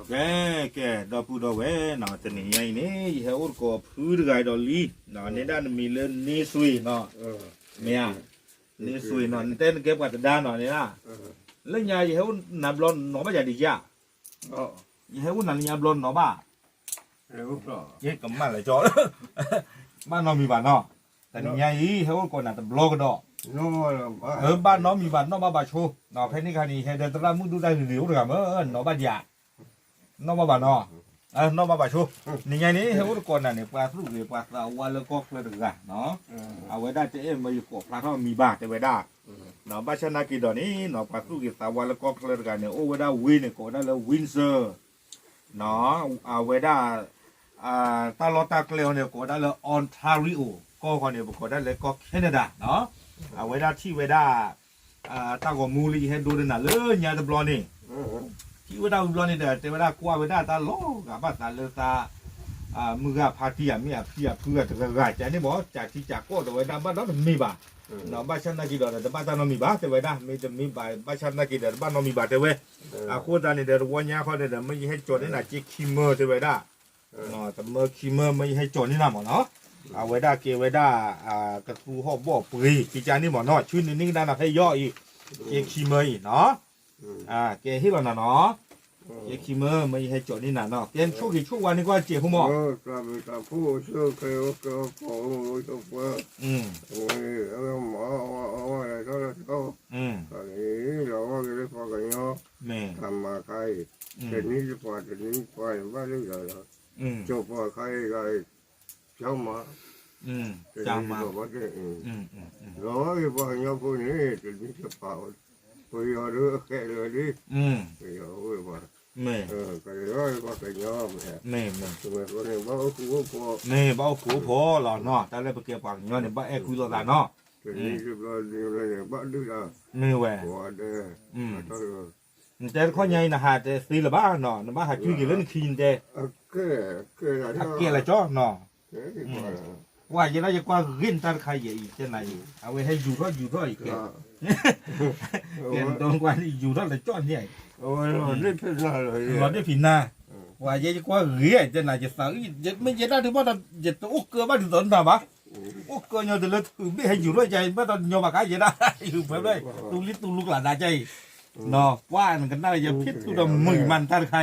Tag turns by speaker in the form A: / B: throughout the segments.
A: แกดอปูดอเวน่ะตะนี่ยัยนี่เฮาก็พูดกายดอลีน่ะเนี่ยด้านมีเลนี่ซุยเนาะเมียนี่ซุยเนาะเต้นเก็บกับด้านเนาะเนี่ยนะแล้วยายเฮานับลอนเนาะบ่จะดีจ้ะเฮานั่นยาบลอนเนาะบ่เฮ้ก็มาเลยจ้อบ้านเนาะมีบ้านเนาะแต่นี่ยายเฮาก็น่ะตะบล็อกดอกบ้านเนาะมีบ้านเนาะบ่โชเนาะแค่นี้คันนี้เฮเดตระมุดูได้เหลียวๆก็เนาะบ่ยาน้องบ้านน้อน้องบ้านชูนี่ไงนี่เฮาก่อนน่ะเนี่ยปลาลูกเนี่ยปลาตาวาแล้วก็เลยดึกอ่ะเนาะเอาไว้ได้จะมาอยู่กับปลาเขามีบาทแต่ไว้ได้เนาะบ้านชนะกี่ดอกนี่เนาะปลาลูกตาวาแล้วก็เลยดึกเนี่ยโอ้ไว้ได้วินเนี่ยก็ได้แล้ววินเซอร์เนาะเอาไว้ได้ตาลอตาเกลียวเนี่ยก็ได้แล้วออนทาริโอก็คนเนี่ยก็ได้แล้วก็แคนาดาเนาะเอาไว้ได้ที่ไว้ได้ตากมูลีให้ดูด้วยนะเลยยาตะบลอนี่ที่ว่าเราบลอนี่เด้อแต่ว่าเรากลัวว่าตาล้อกับบ้านตาเลตามือกับพาที่มีอ่ะพี่เพื่อจะกระไรแต่นี่บอกจากที่จากก็แต่ว่าบ้านเรามีบ้าเนาะบ้านฉันนักกีฬาแต่บ้านเรามีบ้าแต่ว่ามีจะมีบ้านฉันนักกีฬาบ้านเรามีบ้าแต่ว่าโคตรนี่เด้อวันนี้เขาเด้อไม่ให้โจทย์นี่นะจิคิมเมอร์แต่ว่าเนาะแต่เมื่อคิมเมอร์ไม่ให้โจทย์นี่นะหมอเนาะเอาไว้ได้เกี่ยวไว้ได้กระทู้หอบบ่อปุยกิจานี่หมอเนาะชื่อนี่ได้นะให้ย่ออีกเกี่ยวคิมเมอร์อีกเนาะเกี่ยวที่เราเนาะเกี่ยวคิมเมอร์ไม่ให้โจทย์นี่นะเนาะเกี่ยวช่วงกี่ช่วงวันนี้ก็เกี่ยวหัวหมอ
B: กับผู้ช่วยเขาก็ขอตัวเพื่อหมออะไรก็ตอนนี้เราก็ได้พอกันเนาะทำมาใครแต่นี้จะพอแต่นี้พอว่าเรื่องอะไรจบพอใครก็เจ้ามา
A: จำมา
B: เราก็พอเนาะพวกนี้แต่นี้จะเป่าพอเรื่องแค่เลยดิเราว่าก็เลยว่าก็ยอมตัวคนนี้บ้าคู่พอ
A: บ้าคู่พอหรอเนาะแต่เลยไปเกี่ยวกับเนาะเนี่ยบ้าคุยตัวละเนาะ
B: นี่คือบ้าเรื่องอะไรบ้าดื้อละ
A: แหวแต่ข้อใหญ่นะฮะแต่สีละบ้าเนาะบ้าหาชื่อกี่เรื่องคินแต่
B: เกี่
A: ยอะไรจ้อเนาะว่าจะได้จะกว่าเงินตันใครอย่างอีกเช่นไหนเอาไว้ให้อยู่ก็อีกแกตรงกว่าอยู่เท่าไหร่จ้อนเนี่ย
B: โอ้ยเราได้พินาเลย
A: เราได้พินาว่าจะกว่าเงี้ยเช่นไหนจะสั่งจะไม่จะได้ถึงว่าจะต้องอุกเกอร์บ้านถึงตอนไหนบ้าอุกเกอร์เนี่ยถึงแล้วไม่ให้อยู่ด้วยใจไม่ต้องยอมมาขายจะได้อยู่เพื่อด้วยตุลิตุลุกหลานได้ใจเนาะว่ามันกันได้จะพิษตุดมือมันตันใคร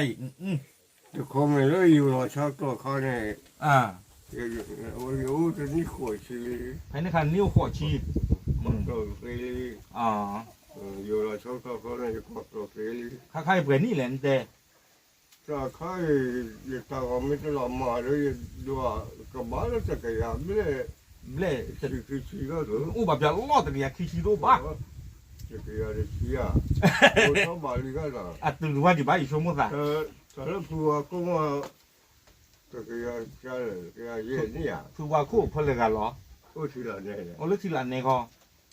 B: จะคงไม่เลยอยู่หรอกชอบตัวเขาเนี่ยโอ้ยจะนี่ขวดชี
A: ให้ในคันนิ้วขวดชี
B: ตัวเฟลีอยู่หรอกชอบตัวเขาเนี่ยขวดตัวเฟลี
A: ใครเปลี่ยนนี่แหละแต่
B: ถ้าใครอยากทำไม่ตลอดมาเลยดูกับบ้านแล้วจะกี่อย่าง
A: เล่
B: จะขี้ก็ถือ
A: แบบจะล่อแต่เนี่ยขี้ดูบ้า
B: จะกี่อย่างขี้อ่ะโอ้ชอบบ้านนี่ก็ได้
A: ตื่นว่าที่บ้านอีกชั่วโมงละ
B: แต่แล้วผัวก็มาก็เย็นนี่อ่ะ
A: ผัวคู่เพลินกันเหรอ
B: โอ้ทีละเนี่ย
A: โอ้แล้วทีละเนี่ยก็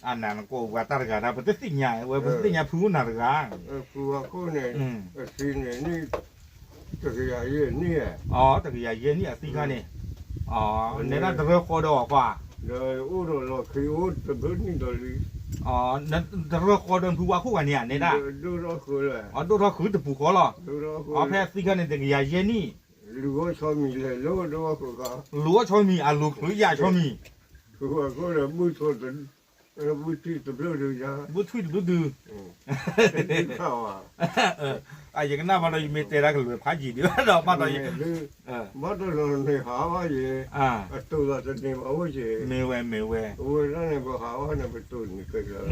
A: อันนั้นก็ว่าตาร์กันนะเป็นสิ่งใหญ่เว้ยเป็นสิ่งใหญ่ผู้น่ารัก
B: ผัวคู่เนี่ยสิ่งเนี่ยนี่ตะกี้เย็นนี่
A: อ๋อตะกี้เย็นนี่สิ่งกันนี่อ๋อเนี่ยน่าจะเรื่องคอดอกว่า
B: เดี๋ยวอู้เราคืออู้จะเพิ่งนี่ตัวนี้
A: อ๋อนั่นจะเรื่องคอเดินผัวคู่กันเนี่ยเนี่ยนะ
B: ดูเราคือเลย
A: อ๋อดูเราคือจะผูกคอหรออ๋อแพ้สิ่งกันเนี่ยตะกี้เย็นนี่
B: ลูกชอบมีเลยลูกคือก็
A: ลูกชอบมีลูกหรือยาชอบมี
B: คือว่าก็เลยบุตรตัวบุตรตัวเปล่าดูจ้า
A: บุตรดู
B: ข้าว
A: อย่างนั้นมาเราไม่เตะรักเลยพาจีดีว่าเรามาเรา
B: มาตัวเราเนี่ยหาว่าเย่ตัวเราจะเนี่ยเอาไว้เย่
A: ไม่เว้
B: โอ้ยนั่นเนี่ยก็หาว่าเนี่ยเป็นตัวนี่ก็เลย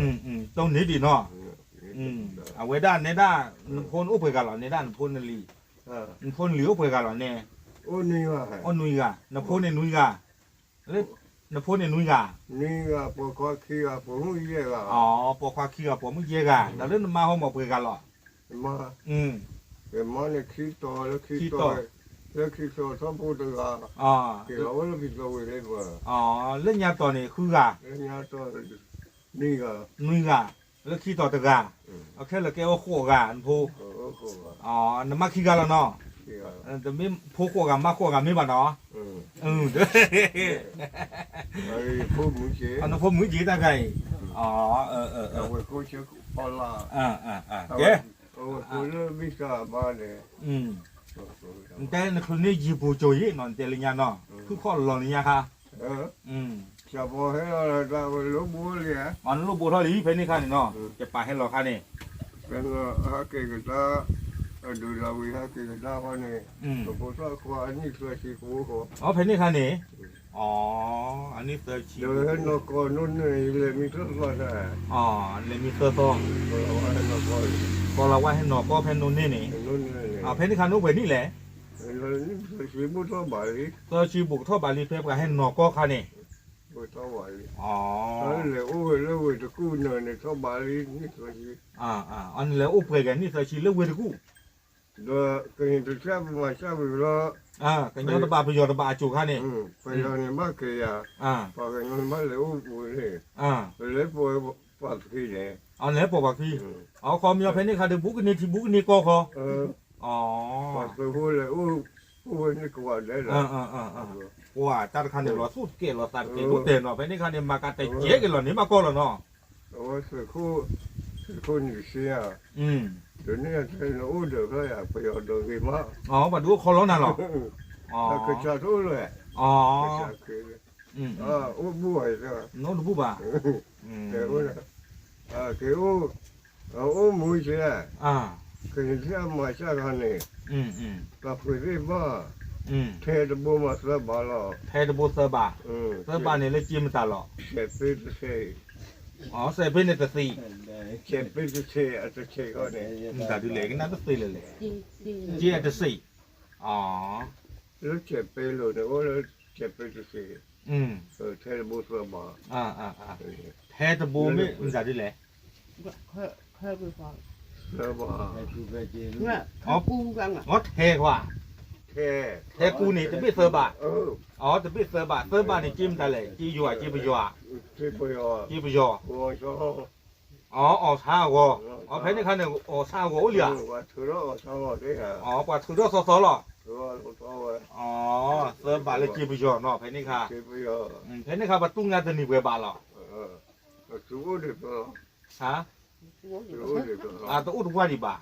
A: ตรงนี้ดีเนาะเอาไว้ด้านในด้านพ้นอุปการะในด้านพ้นลีพ้นเหลียวอุปการะเนี่ย
B: โอ้นี่ว่า
A: โอ้นุยกะนพ้นเนี่ยนุยกะแล้วนพ้นเนี่ยนุยกะ
B: นี่ก็ปกควาขี้ก็ผมไม่เยอะก็
A: อ๋อปกควาขี้ก็ผมไม่เยอะกะแล้วเรื่องมาห้องบอกอุปการะ
B: มาแต่มาเนี่ยขี้ต่อแล้วขี้ต่อชอบพูดตัวเกี่ยวกับเรื่องพิจารณาเลยว่า
A: เรื่องยาต่อเนี่ยคือกะ
B: เรื่องยาต่อนี่ก็
A: นุยกะแล้วขี้ต่อตัวกะโอเคแล้วแกว่าขั้วกะอันพูน้ำมาขี้กะแล้วเนาะแต่ไม่พูขั้วกะมาขั้วกะไม่บ้าเนาะ
B: ไอ้พูดมือเจ๋
A: อพูดมือเจ๋ตาไก่
B: เอาไว้ก็เชื่อพอละ
A: เก๋
B: โอ้คนเริ่มวิชาบ้านเลย
A: แต่คนนี้จีบูโจยนอนเตลิญาเนาะคือข้อหลอนลิญาค่ะ
B: จะพอให้เราได้ลูกบัวเลย
A: อันลูกบัวทอดลีเพนี่ค่ะนี่เนาะจะไปให้เราค่ะนี่
B: เป็นฮักเกกตาดูเราวิฮักเกกตาคนนี้ตัวพวกเราควานี่คือชีกูเขา
A: อ๋อเพนี่ค่ะนี่อ๋ออันนี้เตอร์ชี
B: เดี๋ยวเห็นนกนู่นนี่เลยมีทุกคนเลย
A: อ๋อเลยมีเตอร์ต้องก็เราว่าให้นกก็เพนนู่นนี่อ๋อเพนี่ค่ะนู่นเวนี่แหละ
B: นี่คือชีบุตรบาลี
A: เตอร์ชีบุกทอบาลีเพื่อให้นกก็ค่ะนี่
B: บุตรบาลี
A: อ๋อ
B: แล้วโอ้ยแล้วเวทกูเนี่ยทอบาลีนี่คือชี
A: อันแล้วอุปเกกันนี่เตอร์ชีเลือกเวทกู
B: เดี๋ยวก็เห็นตัวชาบมาชาบอยู่แล้ว
A: กันย้อนตบาไปย้อนตบาจูค่ะนี่
B: ไปย้อนเนี่ยมากเกียพอกันย้อนมาแล้วโอ้ยเลยปวยปักที่เนี่ย
A: อันแล้วปปักที่เอาคอมยอเพนี่ค่ะเดี๋ยวบุกนี่ที่บุกนี่ก็ขออ๋อ
B: ปักไปพูดเลยโอ้ยนี่กว่าได้เลย
A: ว่าตัดคันเดี๋ยวเราสู้เกลเราตัดเกลรู้เต็มเนาะเพนี่คันเดี๋ยวมากันแต่เจ๊กันหรอนี่มาก็แล้วเนาะ
B: โอ้ยคือคู่นี่เสียเดี๋ยวนี้ใช่เราเดี๋ยวก็อยากไปเอาดอกหิมะ
A: อ๋อมาดูคนแล้วน่ะหรอ
B: อ๋อก็จะรู้เลย
A: อ๋อ
B: โอ้บัวใช่ไหม
A: โน้ตบัวบ่า
B: เดี๋ยวเกี่ยวโอ้มุ้ยใช่ไหมคือที่มาใช่กันนี่ก็คือที่ว่าเทดบัวมาเสือบาล
A: เทดบัวเสือบาเสือบาเนี่ยเลยจิ้มตาหรอ
B: เจ็บปีตุเช
A: อ๋อเสพเป็นแต่สี
B: เจ็บปีตุเชอัตเชก็เนี่ย
A: แต่ดูเลยก็น่าจะสีเลยเจี๊ยจะสีอ๋อ
B: แล้วเจ็บไปเลยเนี่ยโอ้แล้วเจ็บปีตุเชเทดบัวเสือบา
A: เทดบัวไม่แต่ดูเลย
B: เสือบา
C: เนี่ยอ๋อปูกันอ่ะ
A: อ๋อเทกว่าเทกูนี่จะไม่เสือบาอ๋อจะไม่เสือบานี่จิ้มได้เลยจิ้มยัวจิ้มยัวอ๋อชาวอ๋อเพนี่คันเนี่ยชาวเลยอ่ะอ๋อกว่าถือรถซอหรออ๋อเสือบาเลยจิ้มยัวเนาะเพนี่ค่ะเพนี่ค่ะประตูงานจะหนีเวบาหรอฮะตัวอุดว่าดีบ่า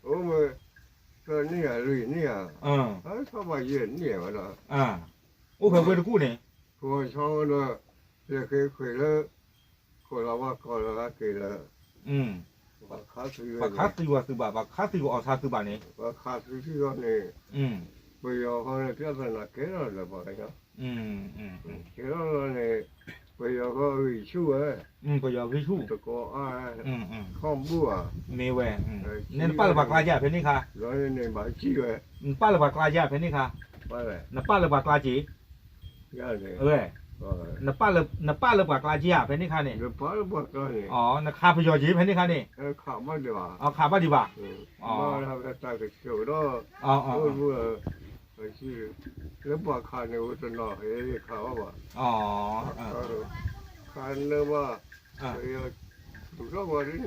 B: โอ้เมื่อก็เนี่ยเลยเนี่ยชอบมาเย็นเนี่ยมัน
A: โอ้เพื่อนกูเนี่ย
B: พอชอบเนาะเคยแล้วคนเราว่าคนเราเกลือบักคา
A: ซื้อว่าซื้อบ่าบักคาซื้อว่าเอาชาซื้อบ่าเนี่ย
B: บักคาซื้อที่ก็เนี่ยไปเอาเขาเนี่ยเพื่อนน่ะเกลือเลยบ่อยเนาะเกลือเนี่ยไปเอาเขาวิชู
A: ไปเอาวิชู
B: ตะโกข้อมบัว
A: เมเวเนี่ยป้าละบักลาจ่าเพนี่ค่ะ
B: แล้วเนี่ยบาจีเว้
A: ป้าละบักลาจ่าเพนี่ค่ะน่ะป้าละบักลาจีน่ะป้าละบักลาจีเพนี่ค่ะเนี่ย
B: ป้าละบักลาเนี่ย
A: อ๋อน่ะข้าพยอจีเพนี่ค่ะเนี่ย
B: ข้ามาดีว่า
A: อ๋อข้ามาดีว่า
B: อ๋อมาทำแต่ตาเขียวแล้วบัวไอ้ที่แล้วบักข้าเนี่ยว่าจะน่าเฮ้ยข้าว่า
A: อ๋อ
B: ข้าเนี่ยว่าดูก็ว่านี่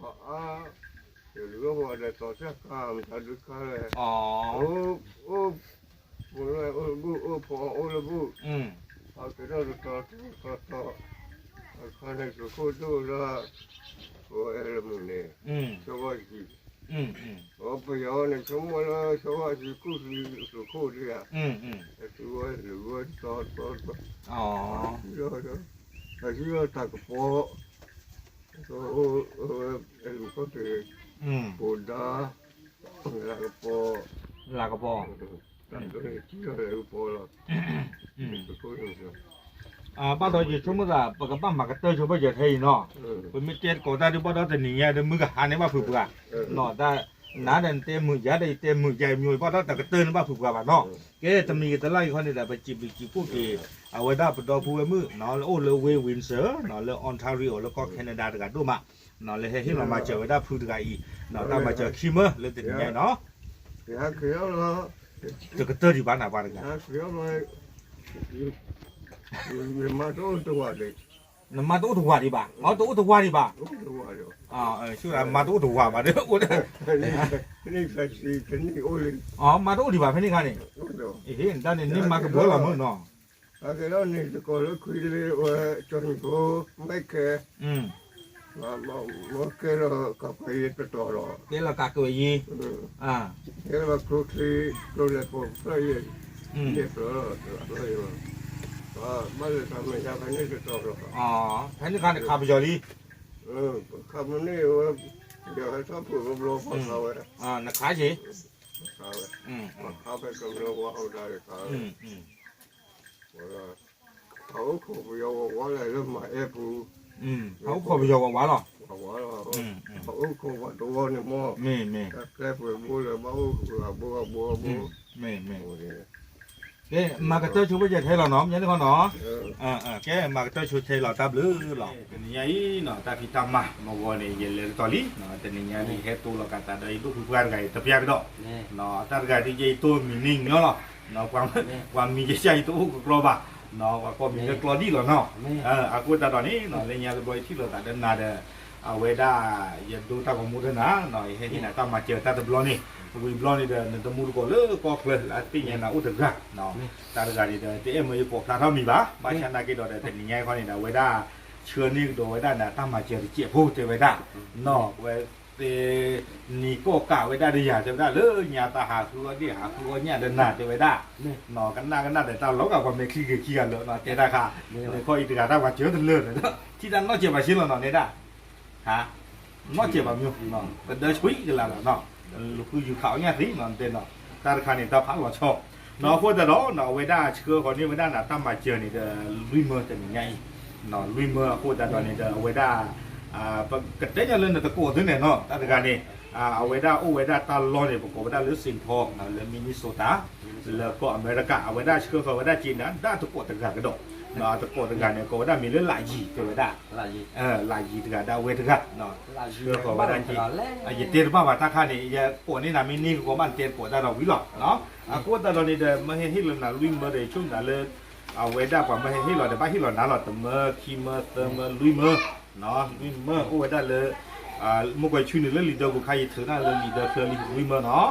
B: ว่าดูก็ว่าเนี่ยต่อจากข้ามถ้าดูข้าเลยโอ้พอละบุเอาแต่เราต่อข้าเนี่ยสุขดูละโอ้เอลมุเนี่ยสวัสดีโอ้พยาเนี่ยสมมติสวัสดีกุศลสุขดีอ่ะสวัสดีวันต่อ
A: อ๋อ
B: เดี๋ยวที่เราตักพอลูกก็ถือปูดาลากพอตัดตัวที่เราลูกพอแล้ว
A: บ้านเราอยู่ช่วงเมื่อปกติบ้านมากระเตยช่วงเมื่อจะเที่ยเนาะเป็นไม่เจ็ดก็ได้ดูบ้านเราแต่นี่เนี่ยเดี๋ยวมือก็หันในบ้านผูกกันเนาะได้น้าเดินเต็มมือยัดได้เต็มมือใหญ่มวยบ้านเราแต่กระเตยในบ้านผูกกันเนาะแกจะมีแต่ไล่คนนี่แหละไปจีบพวกที่เอาไว้ได้ปดอพูมือเนาะแล้วโอ้เลเววินเซอร์เนาะแล้วออนทาริโอแล้วก็แคนาดาตกันดูมาเนาะเลยให้เรามาเจอไว้ได้พูดกันอีเนาะได้มาเจอคิมเมอร์เลยติดใหญ่เนาะจะกระเตยที่บ้านไหนบ้านกัน
B: มาตัวตัวเด็ก
A: มาตัวตัวดีบ่าอ๋อตัวตัวดีบ่าชื่อมาตัวตัวบ่าเด้อโอ้เด้อ
B: นี่ใครสิคนนี้โอ้ย
A: อ๋อมาตัวดีบ่าเพิ่นนี่ค่ะนี่เห็นด้านนี้มากระเบื้องละมื้อเนาะ
B: แล้วนี่ก็เลยคุยเลยว่าจนกูไม่แค่ มาเกล้ากับใครจะต่อหรอ
A: เกลกากวยยี
B: เกล้าครูที่ครูเล็กคนใครเนี่ยต่อหรอไม่ได้ทำไม่ได้ใครนี่จะต่อหรอ
A: แทนที่การขับจอรี
B: ขับมันนี่เดี๋ยวให้ชอบผูกกับโลกของเขาเลย
A: นักขายสิ
B: เขาไปกับโลกว่าเขาได้เขาเขาขบยาวว่าอะไรเรื่องมาเอฟู
A: เขาขบยาวว่าหรอ
B: เขาขบตัวนี่มั่วแค่เปิดบัวเลยบัว
A: เอ๊ะมากระเตอร์ชูไปจะเทหล่อน้อมยันนี่เขาเนาะแกมากระเตอร์ชูเทหล่อตับลื้อหล่อเป็นยังไงเนาะตาพิตามาวันนี้ยันเลยตอลีเนาะแต่ยังไงนี่เหตุตัวเราการตัดได้ลูกผู้การไก่ตะเพียกดอกเนาะตัดไก่ที่ยัยตัวมีนิ่งเนาะเนาะความมีใจตัวก็กลัวบ้าเนาะก็มีกลัวดีหรอเนาะakuตัดตอนนี้เนาะเลยยังบ่อยที่เราตัดเดินนาเดเอาไว้ได้ยันดูตาของมูดนะเนาะเห็นที่ไหนตามมาเจอตัดบลอนี่วิบลอนี่เดินตะมูดก็เลยก็เลยละตีเนี่ยนะอุตกะเนาะตัดกันนี่เดินที่เมื่อปกทางเขามีบ้าบ้านฉันนักกีฬาเดินแต่ยังไงเขาเนี่ยไว้ได้เชื่อนี่โดยไว้ได้นะตามมาเจอเจี๊ยบพูดไว้ได้เนาะไว้นี่ก็กะไว้ได้ดีอย่างจะได้เลยเนี่ยตาหาคือที่หาคือเนี่ยเดินหน้าจะไว้ได้เนาะกันหน้าแต่ตาเรากับความไม่ขี้เกียจเลยเนาะเจ้าค่ะเลยคอยตีกันได้ว่าเจอถึงเลื่อนเลยที่นั่นนอกเจ็บมาชิ้นละเนาะเนี่ยได้ฮะนอกเจ็บแบบนี้เนาะเดินช่วยกันแล้วเนาะลูกคืออยู่เขาเนี่ยสิมันเป็นเนาะตาคันนี่ตาพักหล่อชอบเนาะพูดแต่เนาะเนาะไว้ได้เชื่อคนนี้ไว้ได้นะตั้มมาเจอนี่เดลุยเมื่อจะยังไงเนาะลุยเมื่อพูดแต่ตอนนี้เดไว้ได้กระเตยเล่นตะโกนถึงเนี่ยเนาะตาการนี่เอาไว้ได้โอ้ไว้ได้ตาล้อเนี่ยผมก็ไว้ได้หรือสิงห์ทองหรือมินนิโซตาแล้วก็อเมริกาเอาไว้ได้เชื่อเขาไว้ได้จีนนะได้ตะโกนตะการกระโดดเนาะตะโกนตะการเนี่ยก็ไว้ได้มีเรื่องหลายยีตัวไว้ได้หลายยีตะการได้ไว้ตะการเนาะเชื่อเขาไว้ได้จีนอย่าเตี้ยบ้าว่าตาข้านี่อย่าปวดนี่นะมินนี่ก็มันเตี้ยปวดได้เราวิหรอกเนาะกูแต่เราเนี่ยไม่ให้ที่เราหนาลุยเมื่อเดี๋ยวช่วงนั้นเลยเอาไว้ได้กว่าไม่ให้ที่เราเดี๋ยวบ้านที่เราหนาเราแต่เมื่อคีเมื่อเติมเมื่อลุยเมื่อเนาะลุยเมื่อโอ้ไว้ได้เลยมื่อก่อนช่วยเหลือลีดเดอร์กูใครถือหน้าเลยลีดเดอร์เคยลีลุยเมื่อเนาะ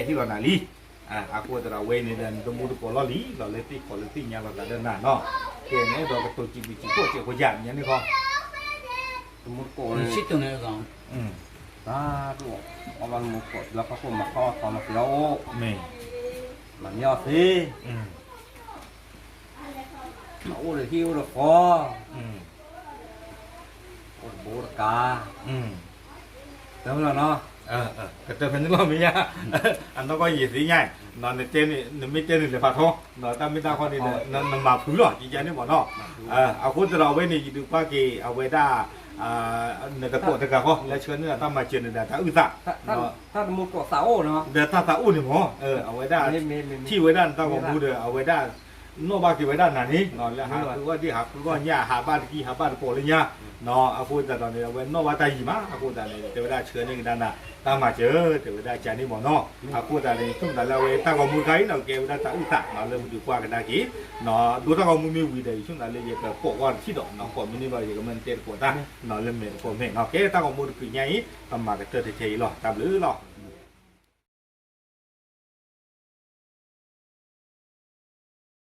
A: ที่เราหนาลีaku ada awalnya dan temu tu kolali, lalu ti quality nya lalu ada nano. Kene dah betul cibi cibi kok cek hujannya ni kau.
C: Temu kolali situ ni kau. Tu, orang mukot, lalu aku makau sama pilau. Mana sih? Mau le hiu le kau. Borka. Tahu lah no. Kata phân lo mình nha, anh nó có gì thì nhảy, nó trên nó mới trên thì phải không, nó ta mới ta con thì nó mà phứ rồi, chỉ cho nên bọn nó, à cuối từ đầu bên này được qua kỳ, ở bên ta, người ta cột tất cả không, lấy chén là ta mà chuyển là ta ư dạ, ta mua cột sáu nó,
A: để ta ư thì mỏ, ở bên ta, khi bên ta ta còn mua được, ở bên ta, nó bao kỳ bên ta là ní, nó là hạ cứ qua đi hạ cứ qua nhà hạ ba đi hạ ba cổ lên nha, nó cuối từ đầu này bên nó bao tay gì má, cuối từ này từ bên ta chén này đang là ta mà chớ từ đây chạy đi mỏ nó, cô ta này không phải là ta còn mua cái nào kêu ta tạo tạo nó lên đi qua cái đa kỹ, nó đối ta còn mua miếng gì đấy chúng ta lên việc là cổ quan khí động nó cổ mini bao giờ cái mình tiền của ta, nó lên miệng của mình nó cái ta còn mua được cái nhảy, ta mà cái tơ thì thấy lọ, ta lưỡi lọ,